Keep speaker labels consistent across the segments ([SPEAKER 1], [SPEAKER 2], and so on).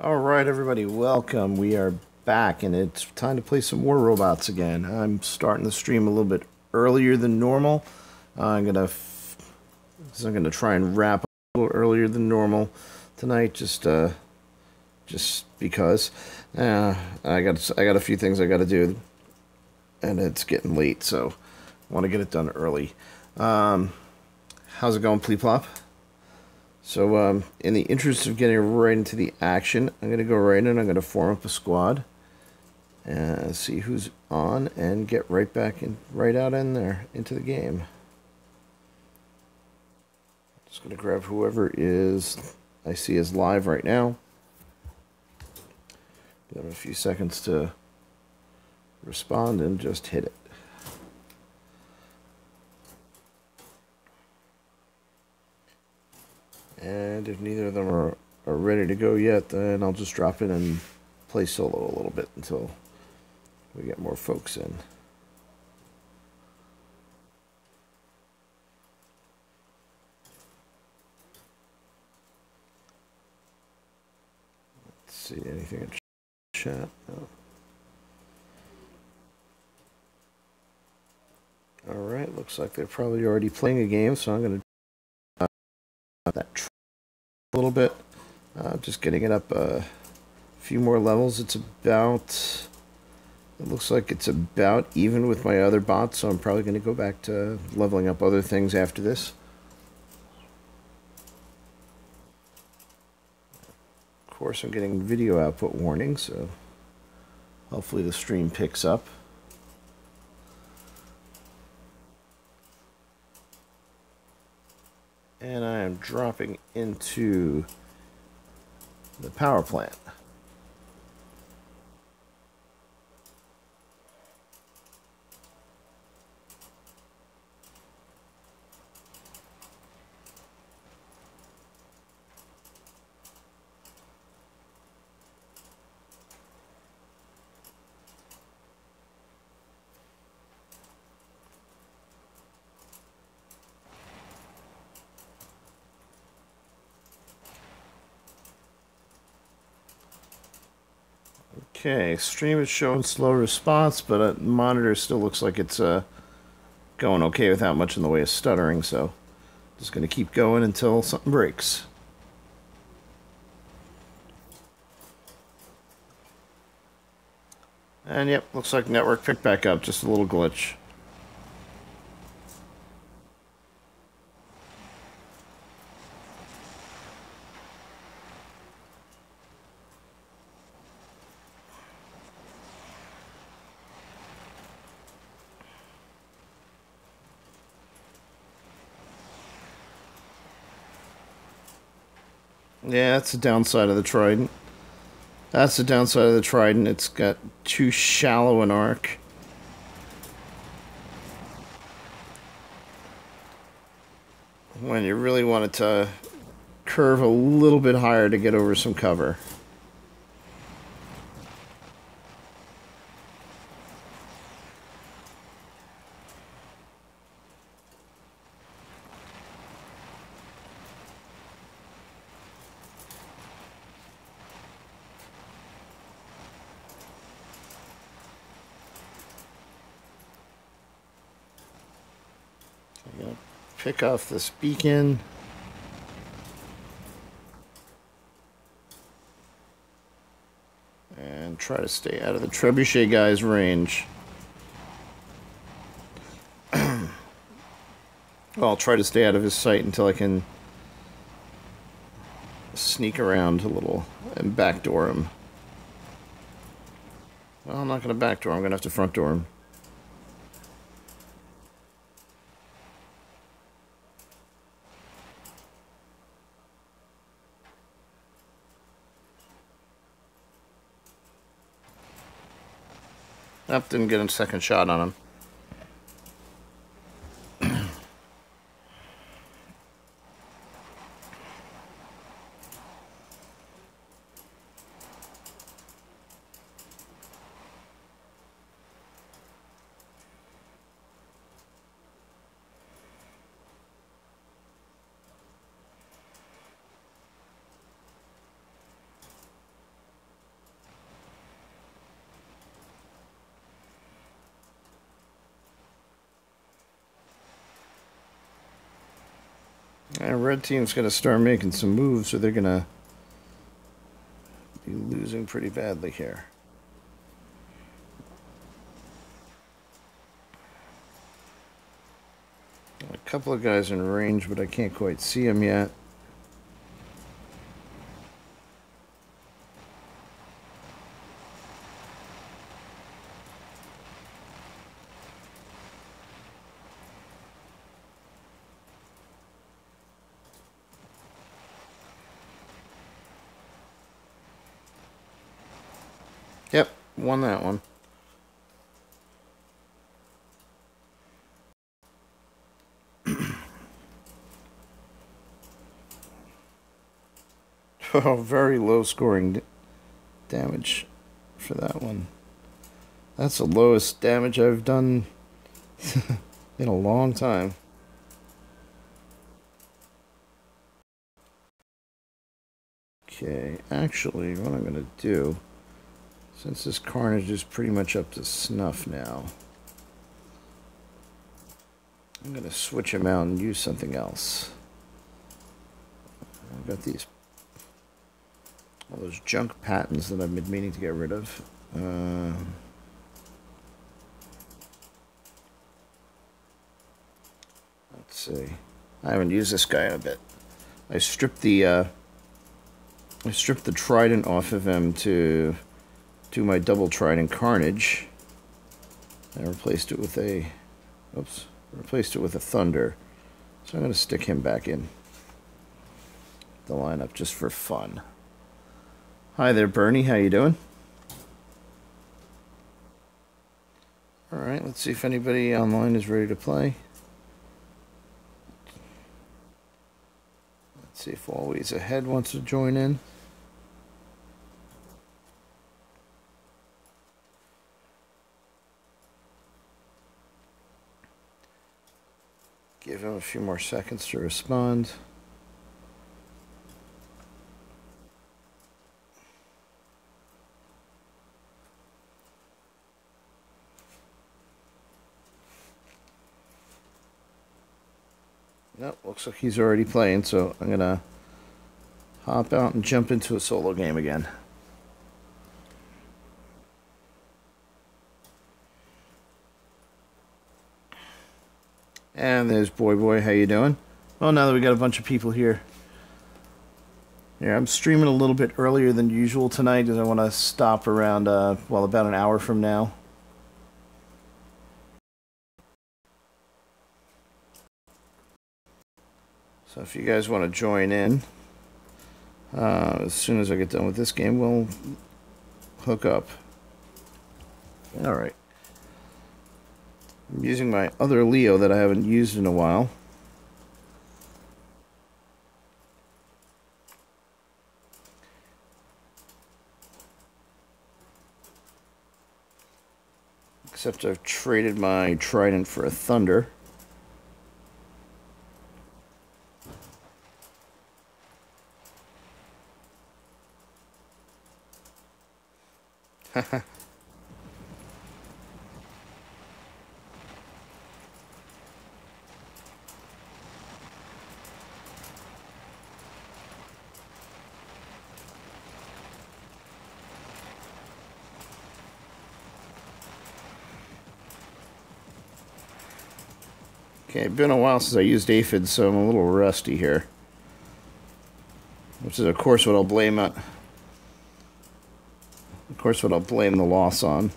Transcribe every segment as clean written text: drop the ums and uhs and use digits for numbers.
[SPEAKER 1] All right, everybody, welcome. We are back, and it's time to play some War Robots again. I'm starting the stream a little bit earlier than normal. So I'm gonna try and wrap up a little earlier than normal tonight, just because. I got a few things I got to do, and it's getting late, so I want to get it done early. How's it going, Pleeplop? So, in the interest of getting right into the action, I'm going to go right in. I'm going to form up a squad and see who's on and get right back in, right out in there into the game. Just going to grab whoever I see is live right now. Give them a few seconds to respond and just hit it. And if neither of them are ready to go yet, then I'll just drop in and play solo a little bit until we get more folks in. Let's see, anything in chat? No. Alright, looks like they're probably already playing a game, so I'm going to that a little bit. Just getting it up a few more levels. It looks like it's about even with my other bots, so I'm probably going to go back to leveling up other things after this. Of course, I'm getting video output warnings, so hopefully the stream picks up. And I am dropping into the power plant. Okay, stream is showing slow response, but monitor still looks like it's going okay without much in the way of stuttering, so just going to keep going until something breaks. And yep, looks like network picked back up, just a little glitch. Yeah, that's the downside of the Trident. That's the downside of the Trident. It's got too shallow an arc. When you really want it to curve a little bit higher to get over some cover. I'm gonna pick off this beacon. And try to stay out of the trebuchet guy's range. Well, I'll try to stay out of his sight until I can sneak around a little and backdoor him. Well, I'm not going to backdoor him. I'm going to have to front door him. Nope, didn't get a second shot on him. Red team's going to start making some moves, or they're going to be losing pretty badly here. A couple of guys in range, but I can't quite see them yet. Yep, won that one. Oh, very low scoring damage for that one. That's the lowest damage I've done in a long time. Okay, actually, what I'm going to do, since this Carnage is pretty much up to snuff now, I'm going to switch him out and use something else. I've got all those junk patents that I've been meaning to get rid of. Let's see. I haven't used this guy in a bit. I stripped the trident off of him to do my double trident Carnage. I replaced it with a thunder. So I'm going to stick him back in the lineup just for fun. Hi there, Bernie. How you doing? All right, let's see if anybody online is ready to play. Let's see if Always Ahead wants to join in. Give him a few more seconds to respond. Nope, looks like he's already playing, so I'm gonna hop out and jump into a solo game again. And there's Boy, how you doing? Well, now that we got a bunch of people here. Yeah, I'm streaming a little bit earlier than usual tonight because I want to stop around, about an hour from now. So if you guys want to join in, as soon as I get done with this game, we'll hook up. All right. I'm using my other Leo that I haven't used in a while. Except I've traded my trident for a thunder. Haha. Okay, it's been a while since I used Aphid, so I'm a little rusty here. Which is, of course, what I'll blame the loss on.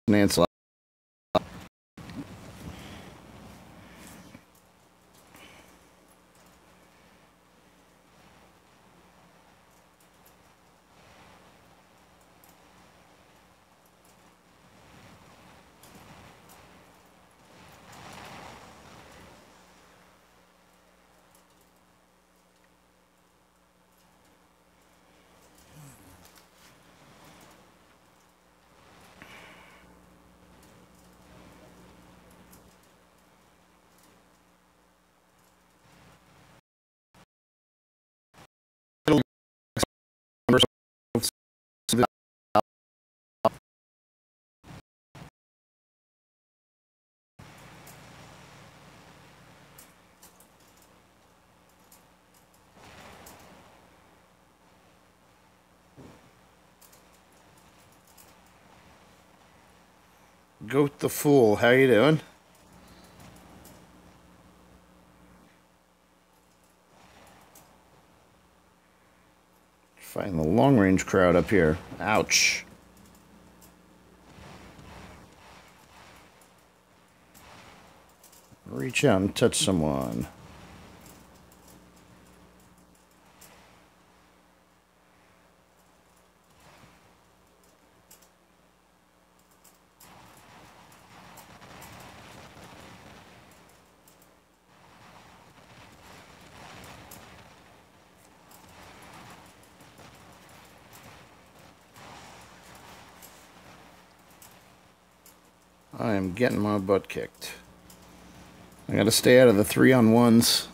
[SPEAKER 1] Nancy. Goat the Fool, how you doing? Fighting the long-range crowd up here. Ouch. Reach out and touch someone. I am getting my butt kicked. I gotta stay out of the 3-on-1s.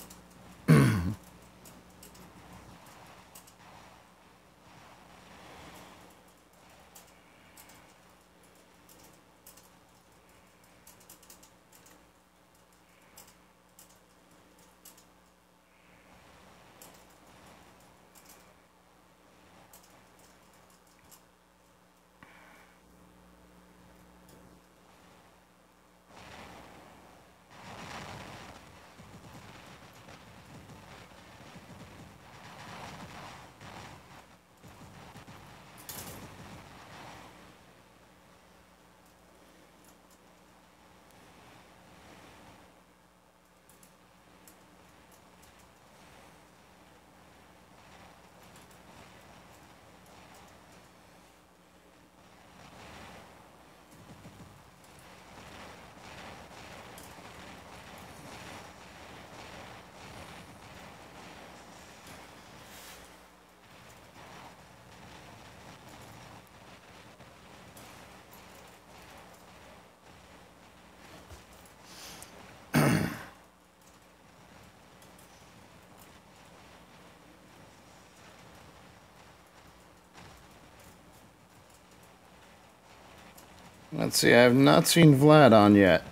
[SPEAKER 1] Let's see, I have not seen Vlad on yet.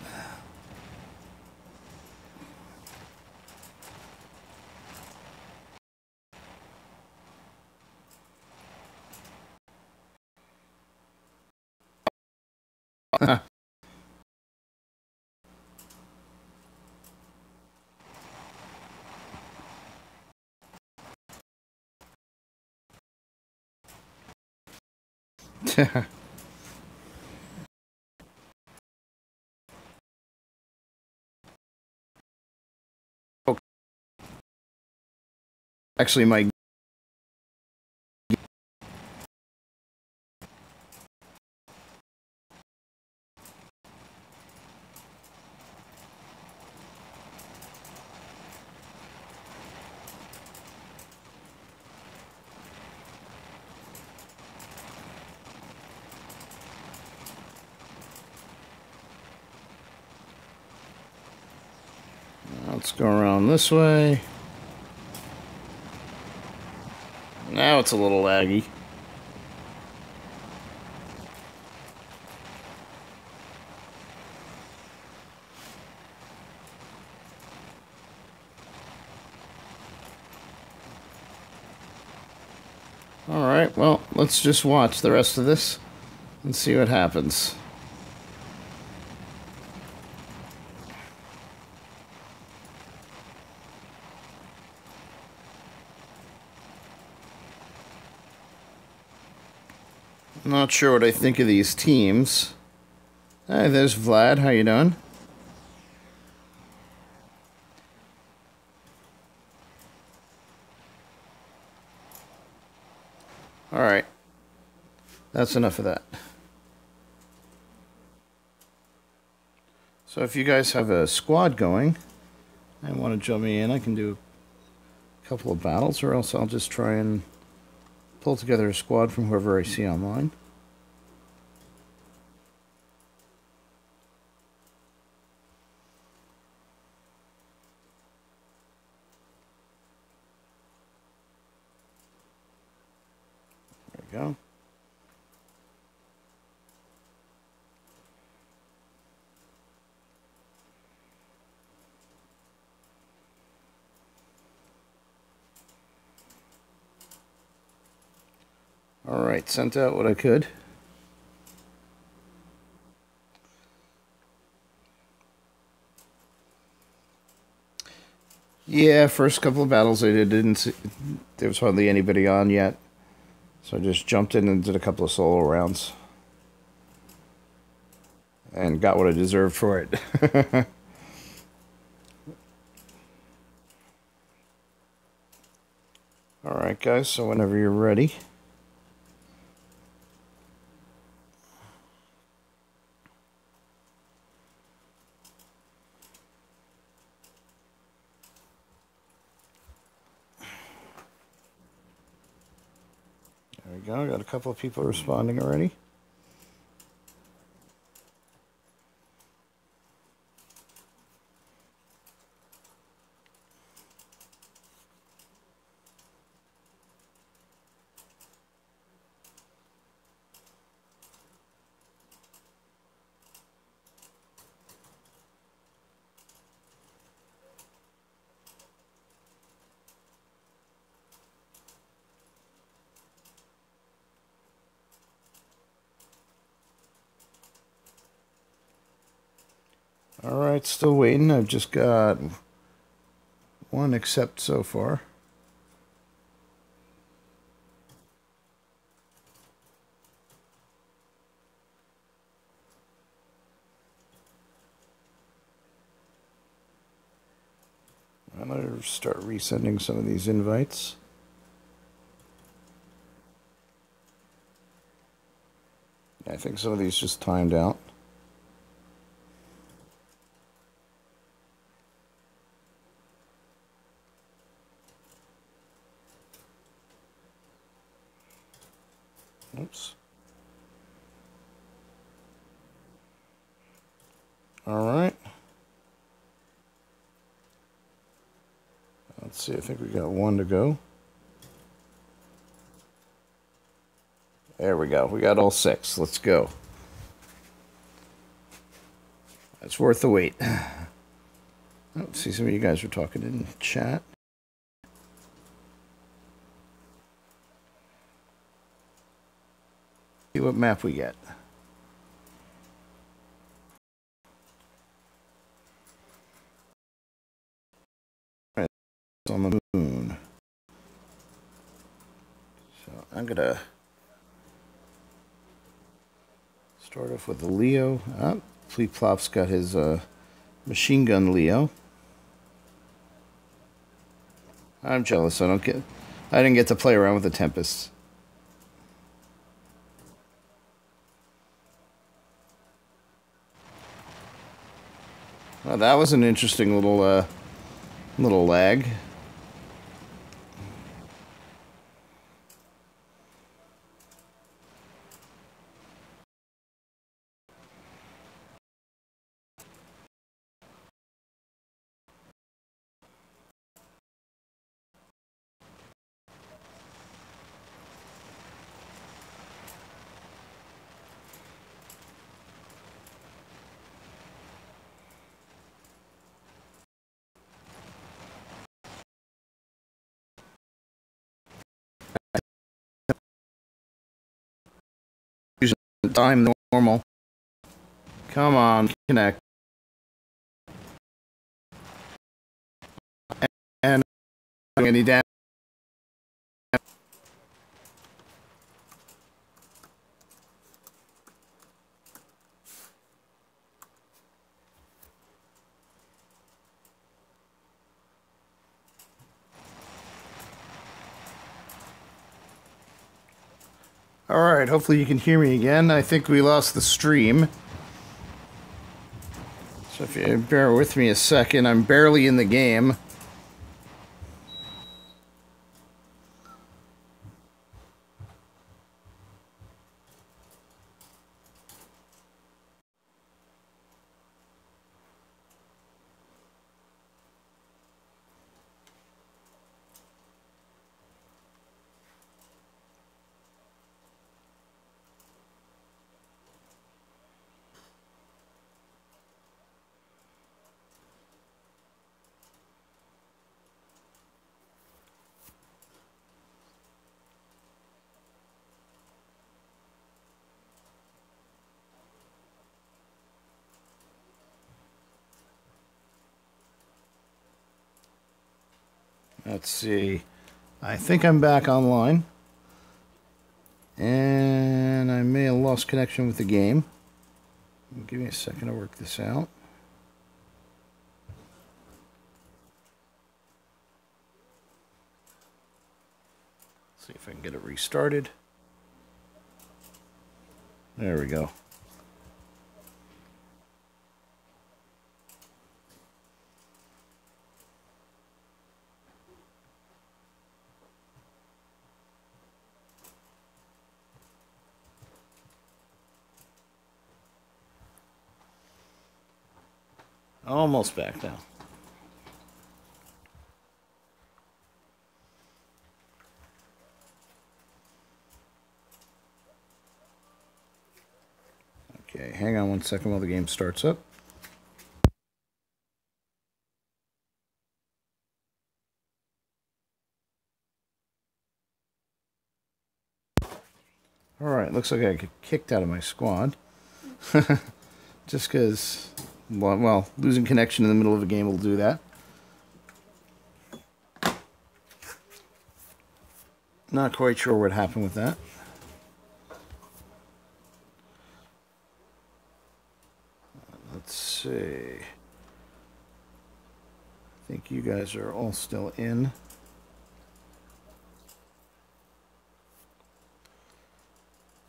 [SPEAKER 1] Actually, my let's go around this way. Now it's a little laggy. Alright, well, let's just watch the rest of this and see what happens. Not sure what I think of these teams. Hey, there's Vlad. How you doing? Alright. That's enough of that. So if you guys have a squad going and want to join me in, I can do a couple of battles, or else I'll just try and pull together a squad from whoever I see online. There we go. Alright, sent out what I could. Yeah, first couple of battles I didn't see, there was hardly anybody on yet. So I just jumped in and did a couple of solo rounds. And got what I deserved for it. Alright guys, so whenever you're ready. There we go, got a couple of people responding already. Alright, still waiting. I've just got one accept so far. I'm going to start resending some of these invites. I think some of these just timed out. Oops. All right. Let's see, I think we got one to go. There we go. We got all 6. Let's go. That's worth the wait. Oh, see, some of you guys were talking in chat. See what map we get. Right, it's on the moon. So I'm gonna start off with the Leo. Oh, Fleet-Plop's got his machine gun Leo. I'm jealous. I didn't get to play around with the Tempest. Well, that was an interesting little lag. Time normal. Come on, connect. And any damage. Alright, hopefully you can hear me again. I think we lost the stream. So if you bear with me a second, I'm barely in the game. Let's see. I think I'm back online. And I may have lost connection with the game. Give me a second to work this out. See if I can get it restarted. There we go. Almost back now. Okay, hang on one second while the game starts up. Alright, looks like I got kicked out of my squad. Just because, well, losing connection in the middle of a game will do that. Not quite sure what happened with that. Let's see. I think you guys are all still in.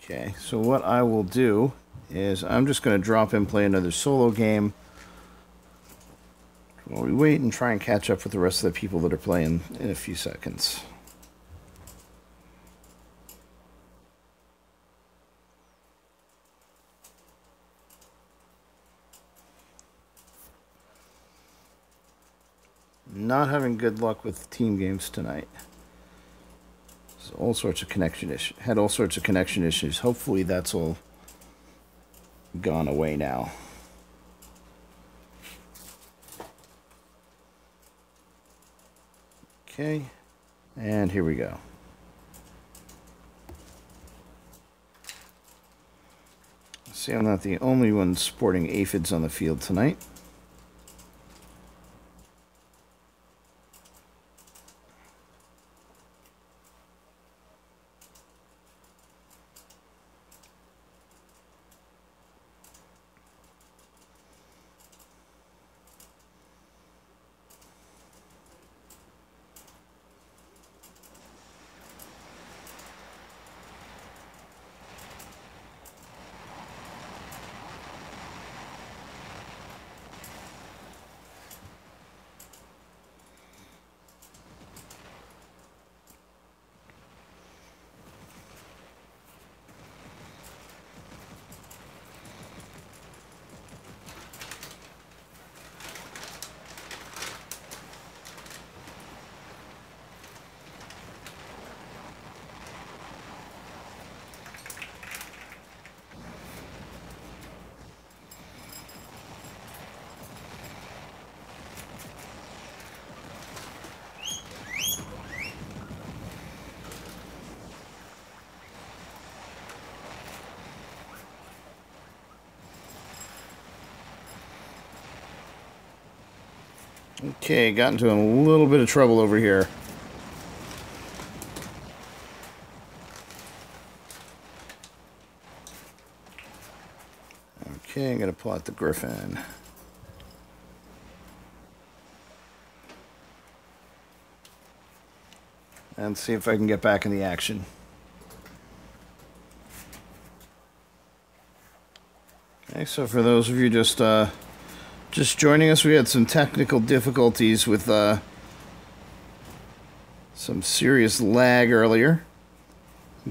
[SPEAKER 1] Okay, so what I will do is I'm just going to drop in, play another solo game while we wait and try and catch up with the rest of the people that are playing in a few seconds. Not having good luck with team games tonight. There's all sorts of connection issues. Had all sorts of connection issues. Hopefully that's all gone away now. Okay, and here we go. See, I'm not the only one sporting aphids on the field tonight. Okay, got into a little bit of trouble over here. Okay, I'm going to pull out the Griffin. And see if I can get back in the action. Okay, so for those of you just joining us, we had some technical difficulties with some serious lag earlier.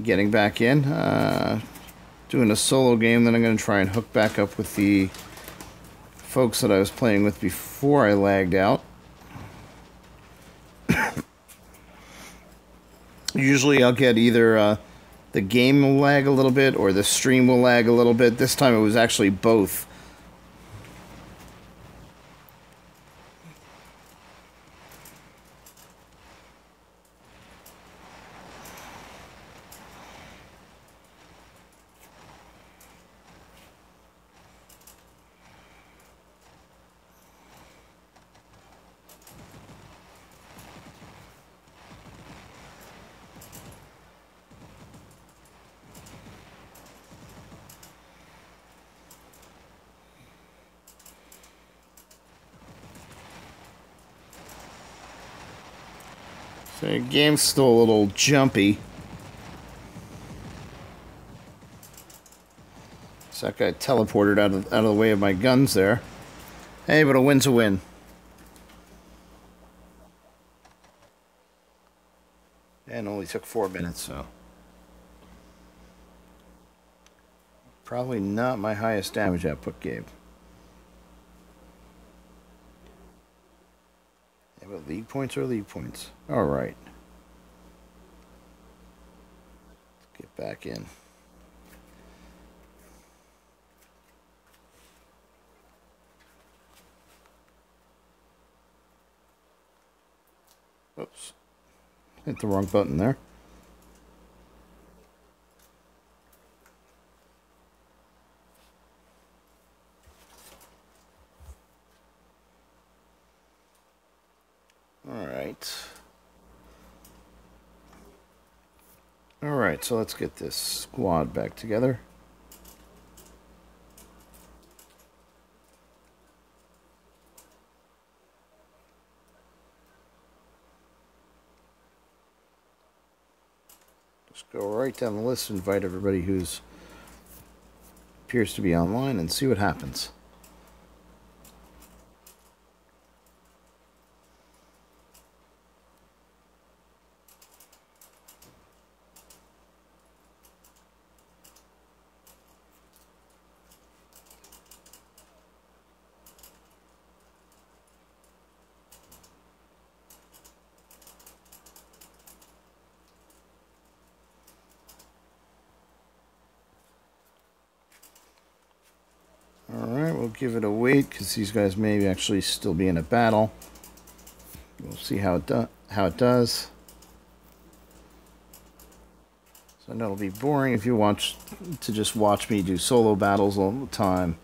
[SPEAKER 1] Getting back in, doing a solo game, then I'm going to try and hook back up with the folks that I was playing with before I lagged out. Usually I'll get either the game will lag a little bit or the stream will lag a little bit. This time it was actually both. So the game's still a little jumpy. So that guy teleported out of the way of my guns there. Hey, but a win's a win. And only took 4 minutes, so. Probably not my highest damage output, Gabe. Yeah, but league points are league points. Alright. Let's get back in. Oops. Hit the wrong button there. Alright, so let's get this squad back together. Just go right down the list, invite everybody who's appears to be online, and see what happens. Alright, we'll give it a wait because these guys may actually still be in a battle. We'll see how it does. So I know it'll be boring if you want to just watch me do solo battles all the time.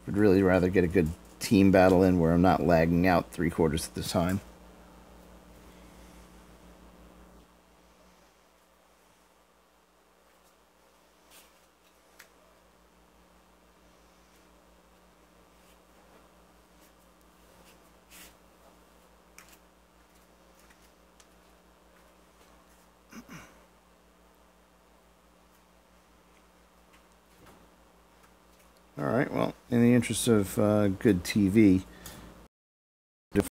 [SPEAKER 1] I'd really rather get a good team battle in where I'm not lagging out 3/4 of the time. Alright, well, in the interest of good TV, if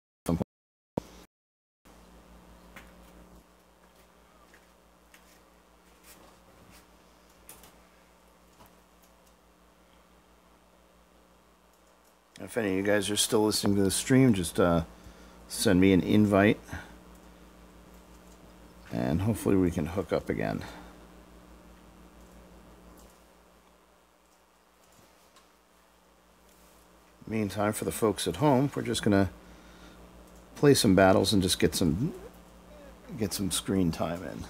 [SPEAKER 1] any of you guys are still listening to the stream, just send me an invite, and hopefully we can hook up again. Meantime, for the folks at home, we're just gonna play some battles and just get some screen time in.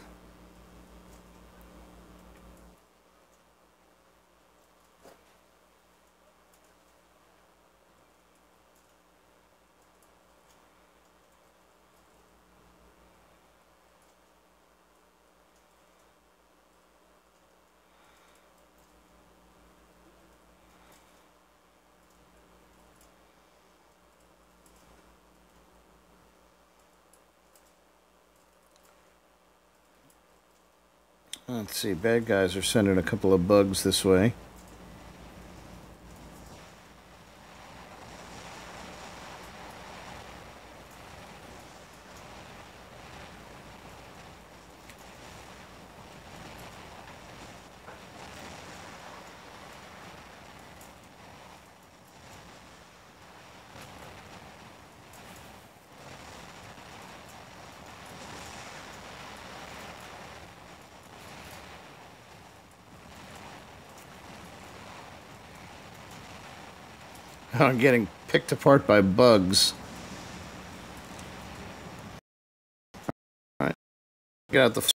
[SPEAKER 1] Let's see, bad guys are sending a couple of bugs this way. I'm getting picked apart by bugs. All right, get out the.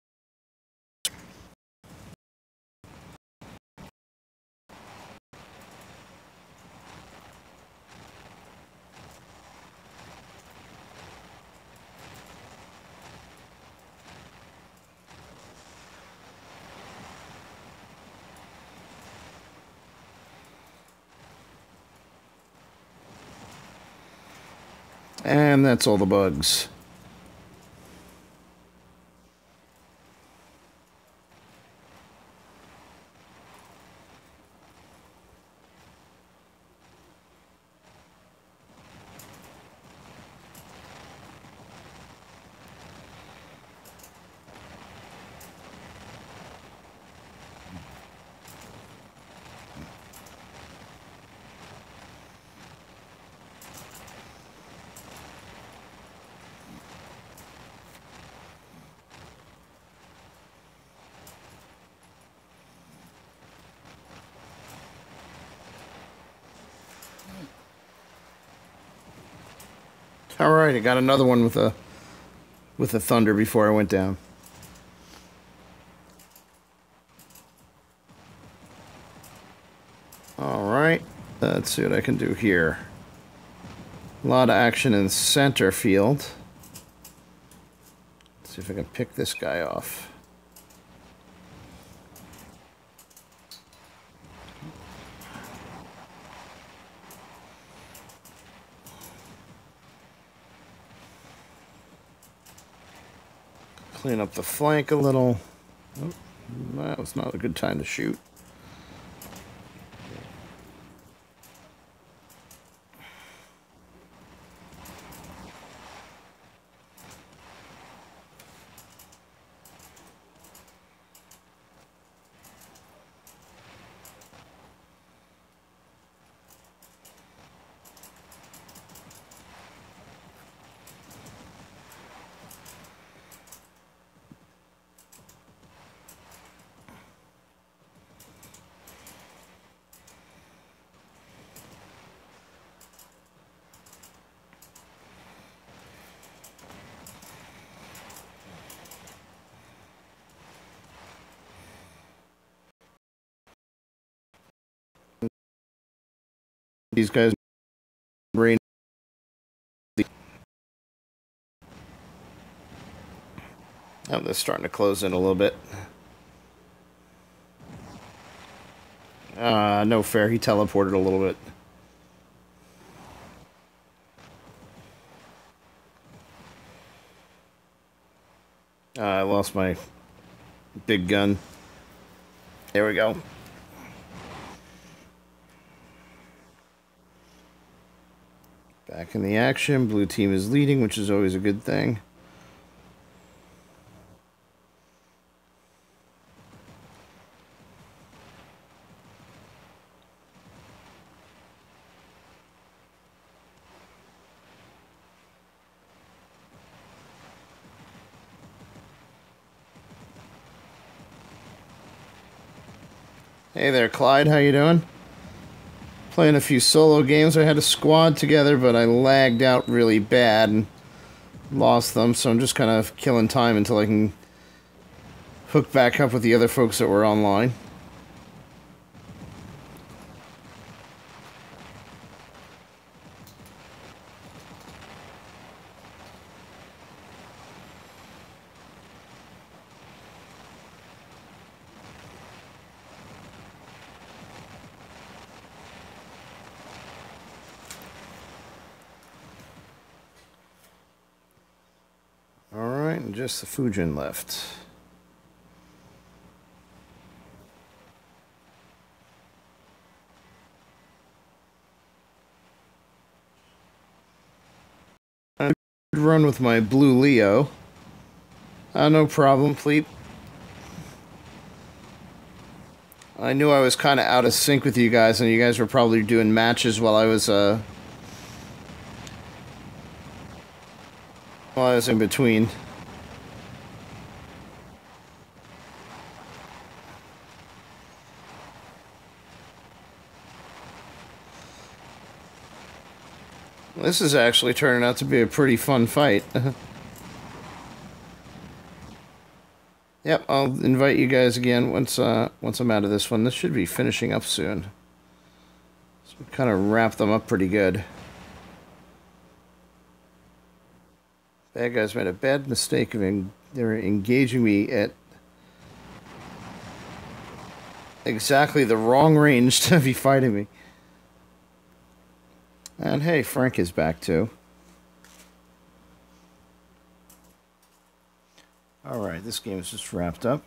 [SPEAKER 1] And that's all the bugs. All right, I got another one with a thunder before I went down. All right, let's see what I can do here. A lot of action in center field. Let's see if I can pick this guy off. Clean up the flank a little. Oh, that was not a good time to shoot. These guys brain. Oh, they're starting to close in a little bit. No fair. He teleported a little bit. I lost my big gun. There we go. Back in the action. Blue team is leading, which is always a good thing. Hey there, Clyde. How you doing? Playing a few solo games. I had a squad together, but I lagged out really bad and lost them, so I'm just kind of killing time until I can hook back up with the other folks that were online. And just the Fujin left. I run with my blue Leo. No problem, Pleep. I knew I was kind of out of sync with you guys, and you guys were probably doing matches while I was in between. This is actually turning out to be a pretty fun fight. Yep, I'll invite you guys again once I'm out of this one. This should be finishing up soon. So we kind of wrap them up pretty good. Bad guys made a bad mistake of they're engaging me at exactly the wrong range to be fighting me. And hey, Frank is back too. Alright, this game is just wrapped up.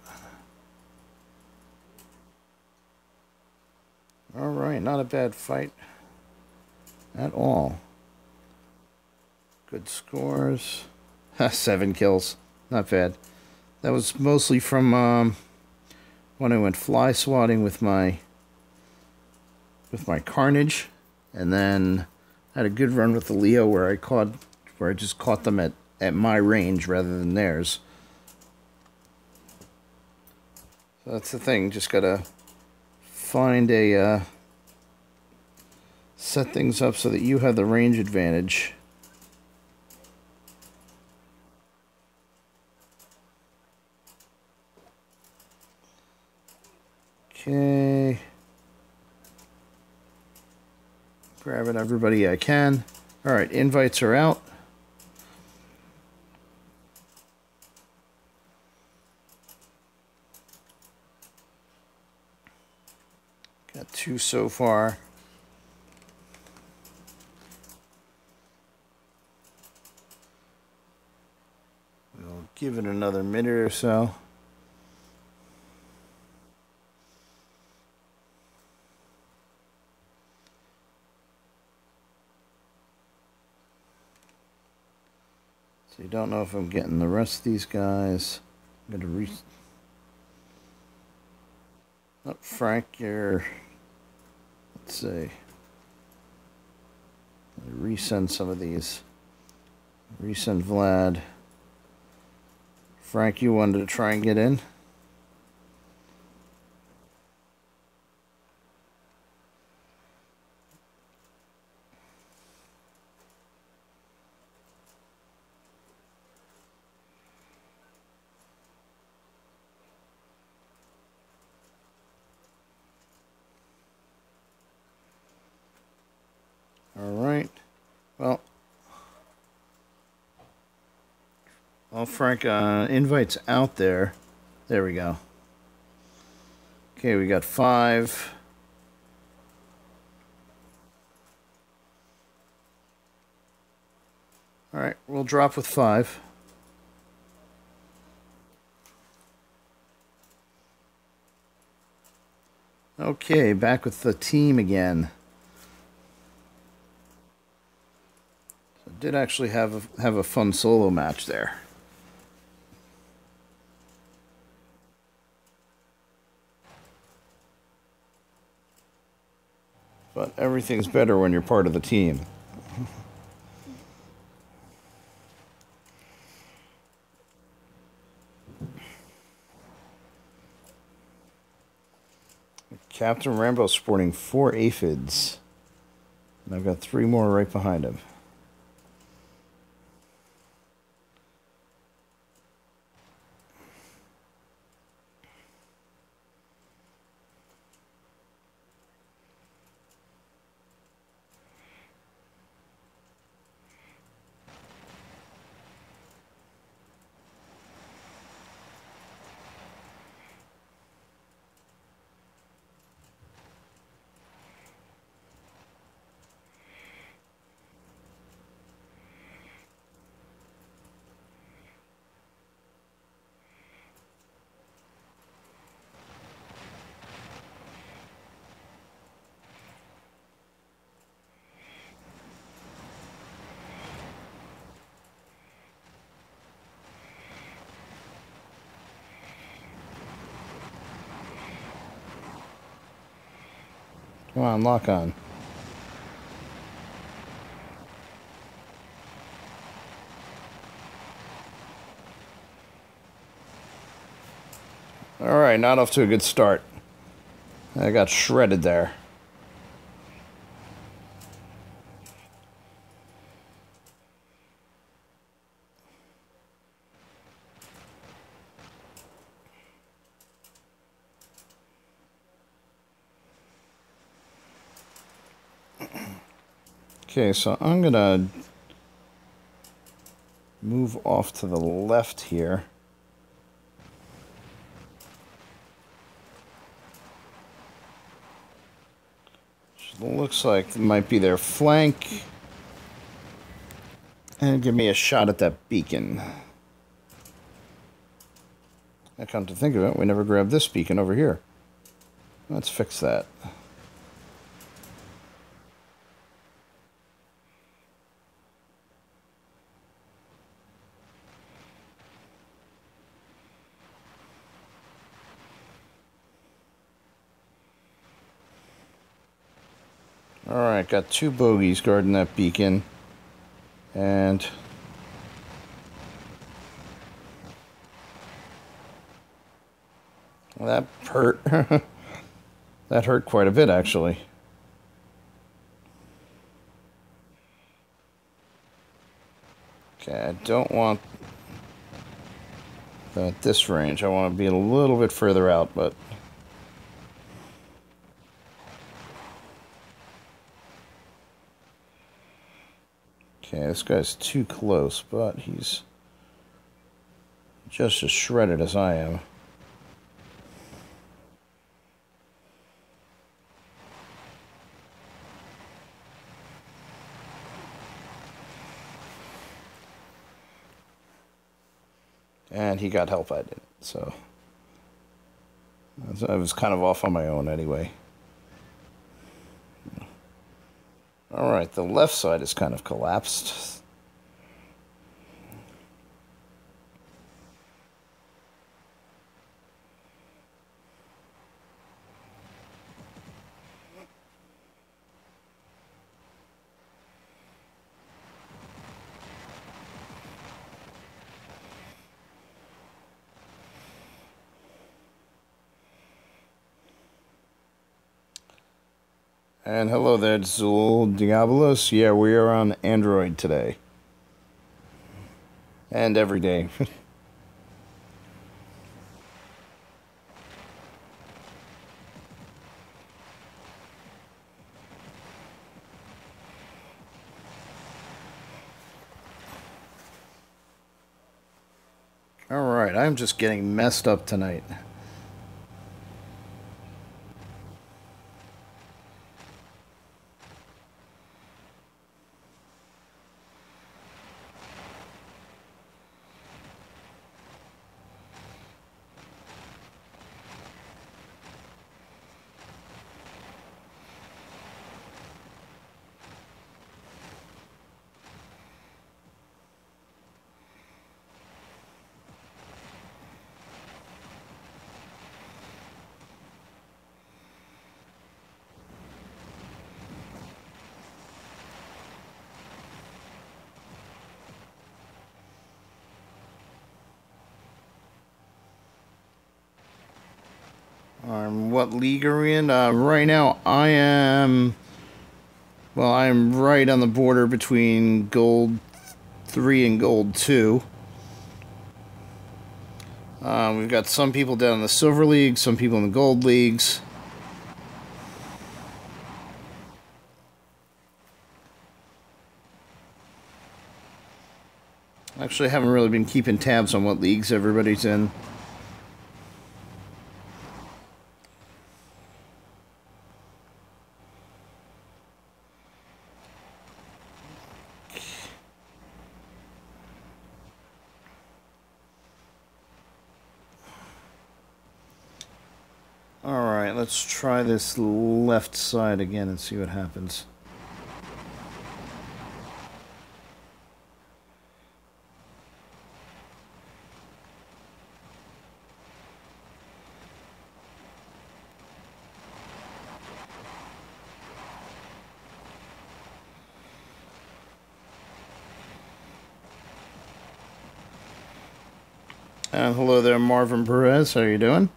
[SPEAKER 1] Alright, not a bad fight at all. Good scores. 7 kills. Not bad. That was mostly from when I went fly swatting with my Carnage, and then I had a good run with the Leo where I just caught them at my range rather than theirs. So that's the thing, just gotta find set things up so that you have the range advantage. Grabbing everybody I can. All right, invites are out. Got 2 so far. We'll give it another minute or so. So you don't know if I'm getting the rest of these guys. I'm going to oh, Frank, you're... Let's see. Resend some of these. Resend Vlad. Frank, you wanted to try and get in? Alright. Well, Frank, invites out there. There we go. Okay, we got 5. Alright, we'll drop with 5. Okay, back with the team again. So did actually have a fun solo match there. But everything's better when you're part of the team. Captain Rambo sporting 4 aphids. And I've got 3 more right behind him. Come on, lock on. Alright, not off to a good start. I got shredded there. Okay, so I'm gonna move off to the left here. Which looks like it might be their flank. And give me a shot at that beacon. I come to think of it, we never grabbed this beacon over here. Let's fix that. Alright, got 2 bogeys guarding that beacon. And well, that hurt. That hurt quite a bit, actually. Okay, I don't want at this range. I want to be a little bit further out, but Okay, this guy's too close, but he's just as shredded as I am. And he got help, I didn't, so I was kind of off on my own anyway. Alright, the left side is kind of collapsed. And hello there, Zul Diabolos. Yeah, we are on Android today. And every day. Alright, I'm just getting messed up tonight. What league are we in? Right now, I am right on the border between Gold 3 and Gold 2. We've got some people down in the Silver League, some people in the Gold Leagues. Actually, I haven't really been keeping tabs on what leagues everybody's in. Alright, let's try this left side again and see what happens. Hello there, Marvin Perez. How are you doing?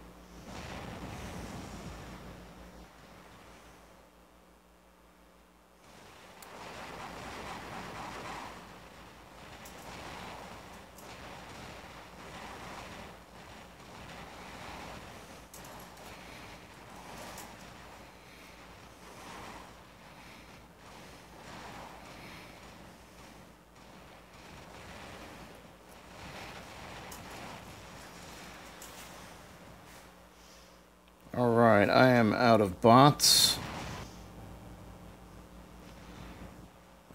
[SPEAKER 1] Alright, I am out of bots.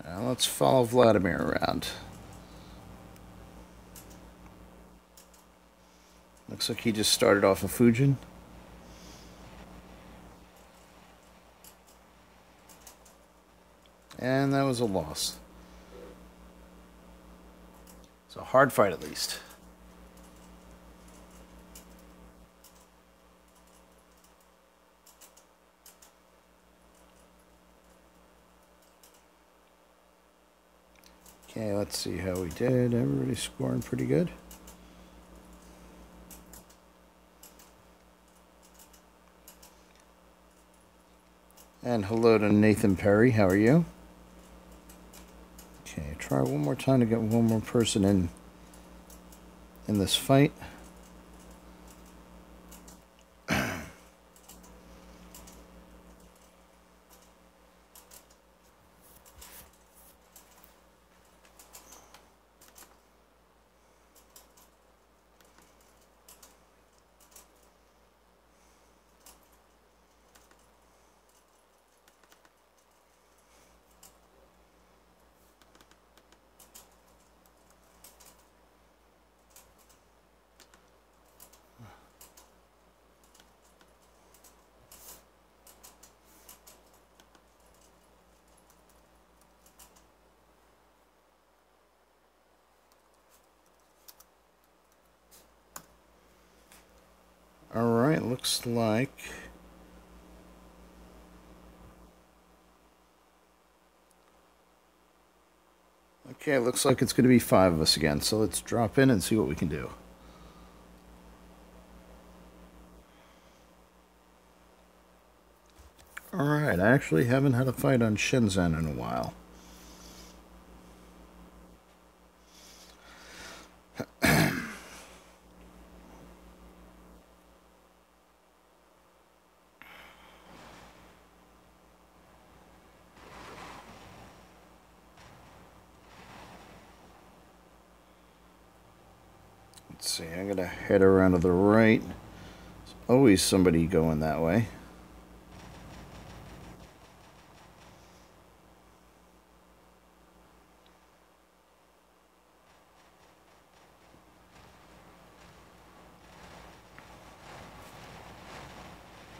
[SPEAKER 1] Now let's follow Vladimir around. Looks like he just started off a Fujin. And that was a loss. It's a hard fight at least. Okay, let's see how we did. Everybody's scoring pretty good. And hello to Nathan Perry. How are you? Okay, try one more time to get one more person in this fight. looks like... Okay, looks like it's going to be 5 of us again, so let's drop in and see what we can do. Alright, I actually haven't had a fight on Shenzhen in a while. Let's see, I'm going to head around to the right. There's always somebody going that way.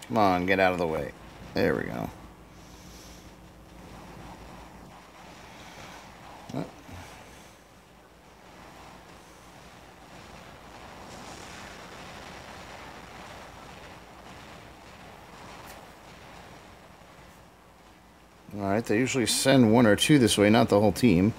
[SPEAKER 1] Come on, get out of the way. There we go. Oh. Alright, they usually send 1 or 2 this way, not the whole team.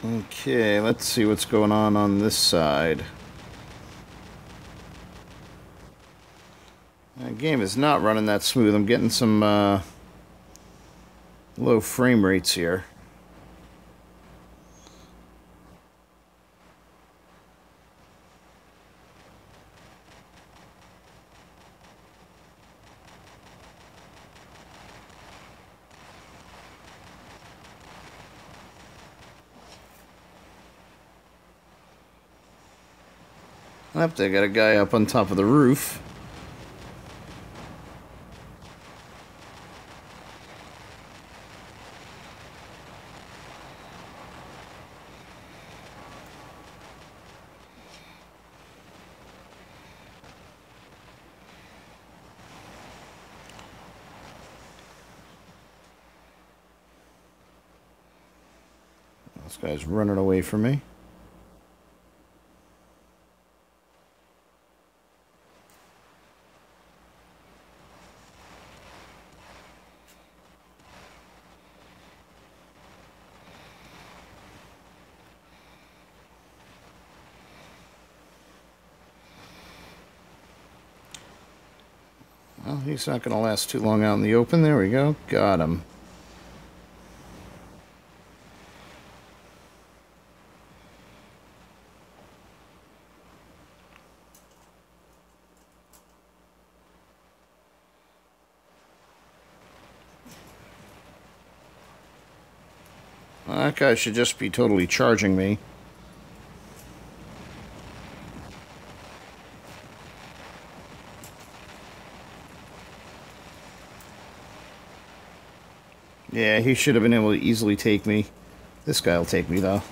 [SPEAKER 1] Okay, let's see what's going on this side. The game is not running that smooth. I'm getting some low frame rates here. Up there, got a guy up on top of the roof. This guy's running away from me. Well, he's not going to last too long out in the open. There we go. Got him. Well, that guy should just be totally charging me. Yeah, he should have been able to easily take me. This guy will take me, though.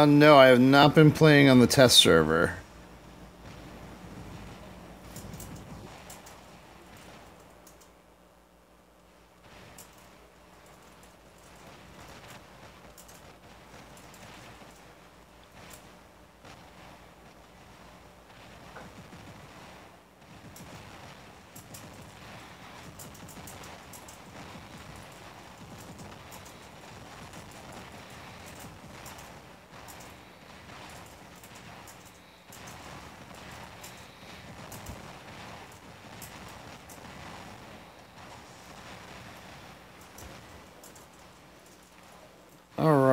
[SPEAKER 1] No, I have not been playing on the test server.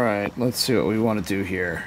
[SPEAKER 1] Alright, let's see what we want to do here.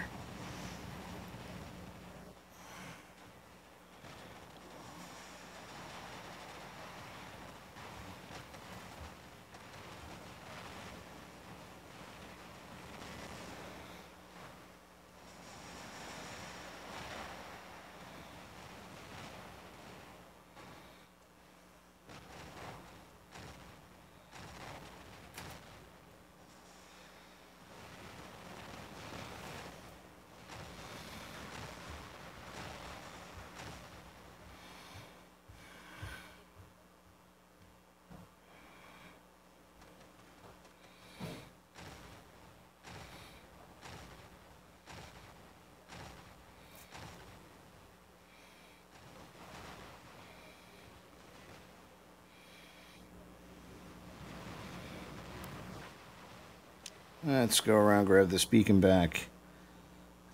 [SPEAKER 1] Let's go around, grab this beacon back.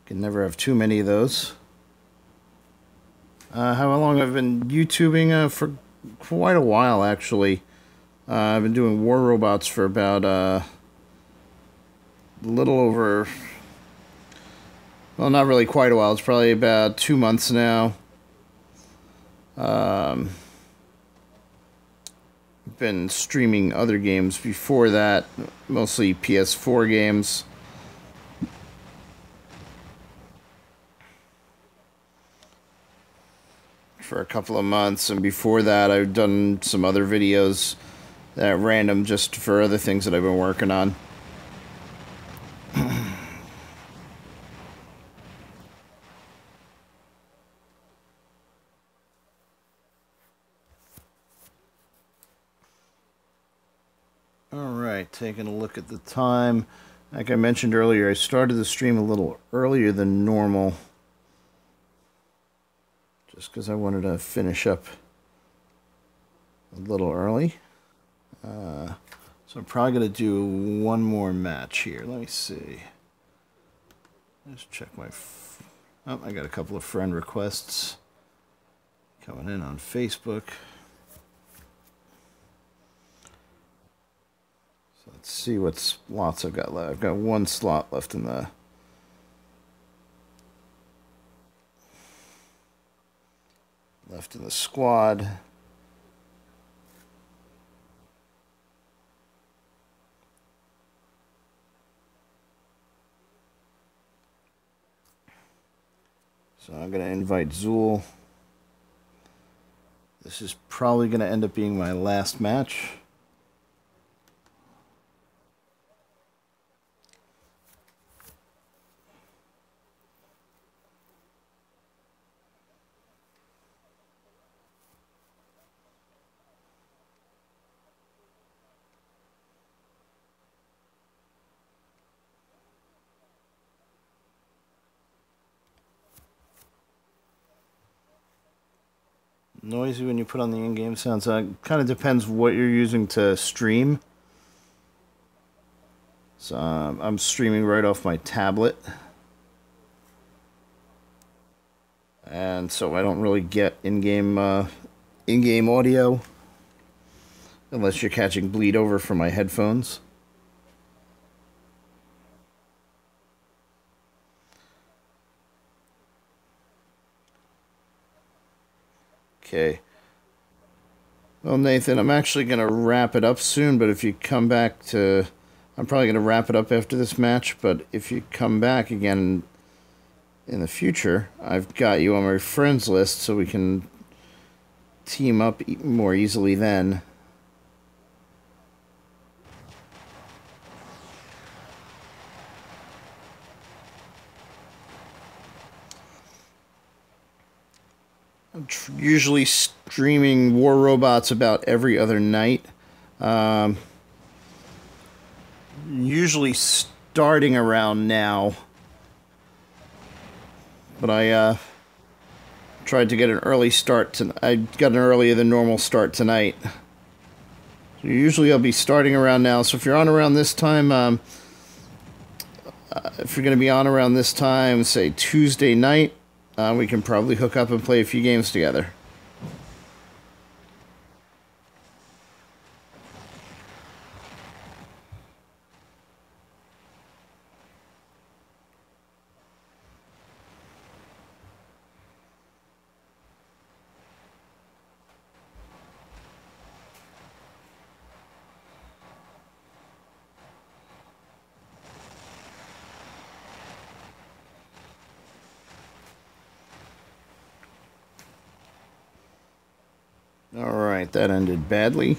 [SPEAKER 1] Can never have too many of those. How long I've been YouTubing? For quite a while, actually. I've been doing War Robots for about a little over... Well, not really quite a while. It's probably about 2 months now. Been streaming other games before that, mostly PS4 games. For a couple of months, and before that I've done some other videos at random just for other things that I've been working on. Alright, taking a look at the time. Like I mentioned earlier, I started the stream a little earlier than normal. Just because I wanted to finish up a little early. So I'm probably going to do one more match here. Let me see. Let's check my... Oh, I got a couple of friend requests coming in on Facebook. Let's see what slots I've got left. I've got one slot left in the... squad. So I'm going to invite Zool. This is probably going to end up being my last match. Noisy when you put on the in-game sounds. It kind of depends what you're using to stream. So I'm streaming right off my tablet. And so I don't really get in-game audio unless you're catching bleed over from my headphones. Okay. Well, Nathan, I'm actually going to wrap it up soon, but if you come back to... I'm probably going to wrap it up after this match, but if you come back again in the future, I've got you on my friends list so we can team up more easily then. I'm usually streaming War Robots about every other night. Usually starting around now. But I tried to get an early start. I got an earlier than normal start tonight. So usually I'll be starting around now. So if you're on around this time, if you're going to be on around this time, say Tuesday night, we can probably hook up and play a few games together. All right, that ended badly.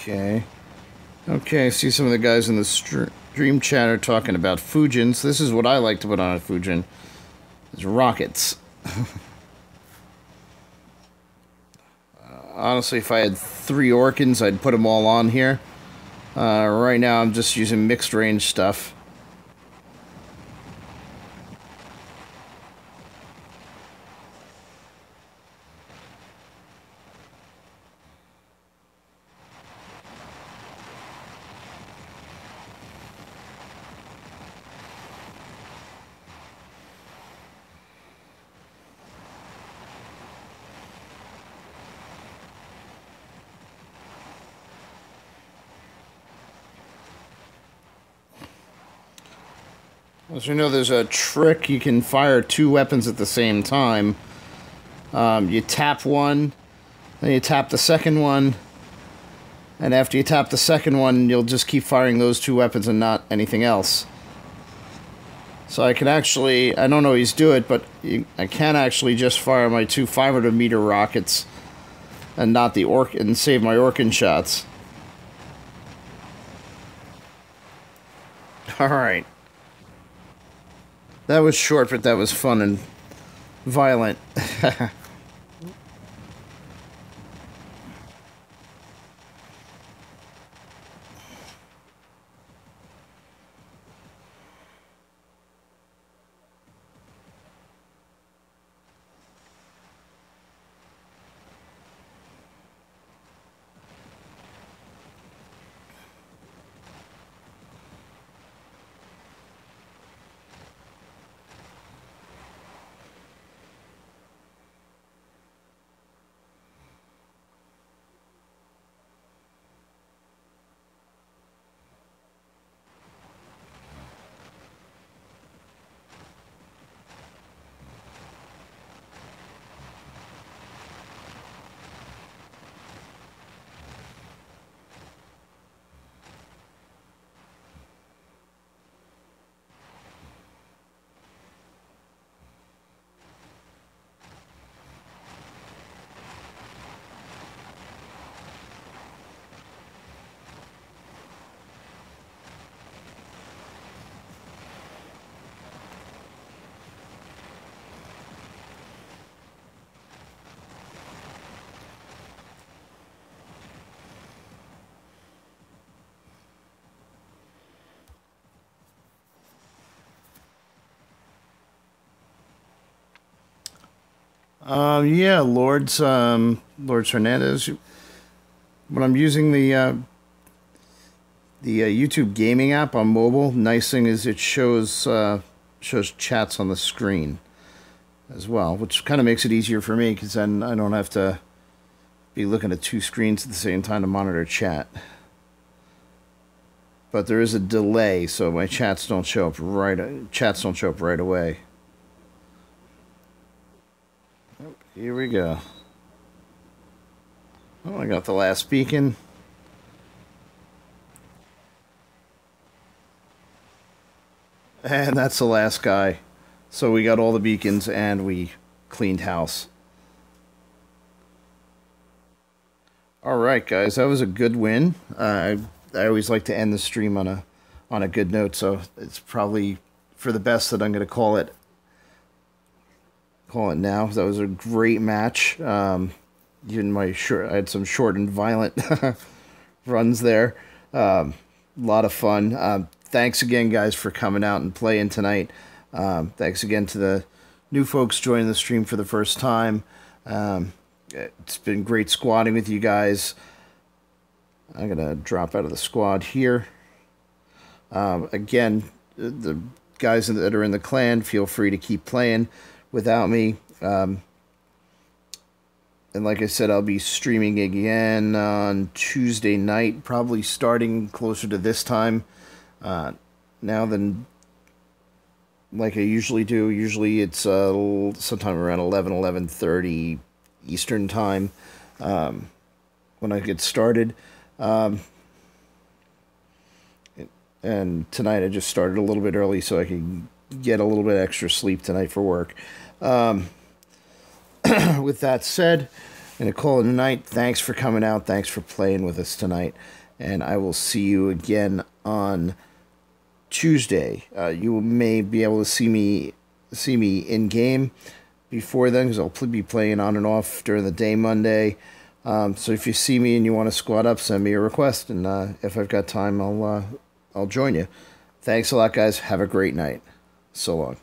[SPEAKER 1] Okay. Okay, I see some of the guys in the stream chat are talking about Fujins. This is what I like to put on a Fujin. It's rockets. Honestly, if I had 3 Orkans, I'd put them all on here. Right now, I'm just using mixed range stuff. As you know, there's a trick. You can fire 2 weapons at the same time. You tap one, then you tap the second one, and after you tap the second one, you'll just keep firing those 2 weapons and not anything else. So I can actually, I don't always do it, but I can actually just fire my 2 500-meter rockets and not the and save my Orkan shots. Alright. That was short, but that was fun and violent. Yeah, Lords Hernandez. When I'm using the YouTube gaming app on mobile, nice thing is it shows chats on the screen as well, which kind of makes it easier for me because then I don't have to be looking at two screens at the same time to monitor chat. But there is a delay, so my chats don't show up right away. Oh, here we go. Oh, I got the last beacon. And that's the last guy. So we got all the beacons and we cleaned house. Alright guys, that was a good win. I always like to end the stream on a good note, so it's probably for the best that I'm going to call it now. That was a great match. Even I had some short and violent runs there. A lot of fun. Thanks again, guys, for coming out and playing tonight. Thanks again to the new folks joining the stream for the first time. It's been great squatting with you guys. I'm going to drop out of the squad here. Again, the guys that are in the clan, feel free to keep playing without me. And like I said, I'll be streaming again on Tuesday night, probably starting closer to this time now than like I usually do. Usually it's sometime around 11:30 Eastern time when I get started. And tonight I just started a little bit early so I could get a little bit extra sleep tonight for work. With that said, I'm going to call it a night. Thanks for coming out. Thanks for playing with us tonight. And I will see you again on Tuesday. You may be able to see me in game before then, because I'll be playing on and off during the day Monday. So if you see me and you want to squad up, send me a request, and if I've got time, I'll join you. Thanks a lot, guys. Have a great night. So long.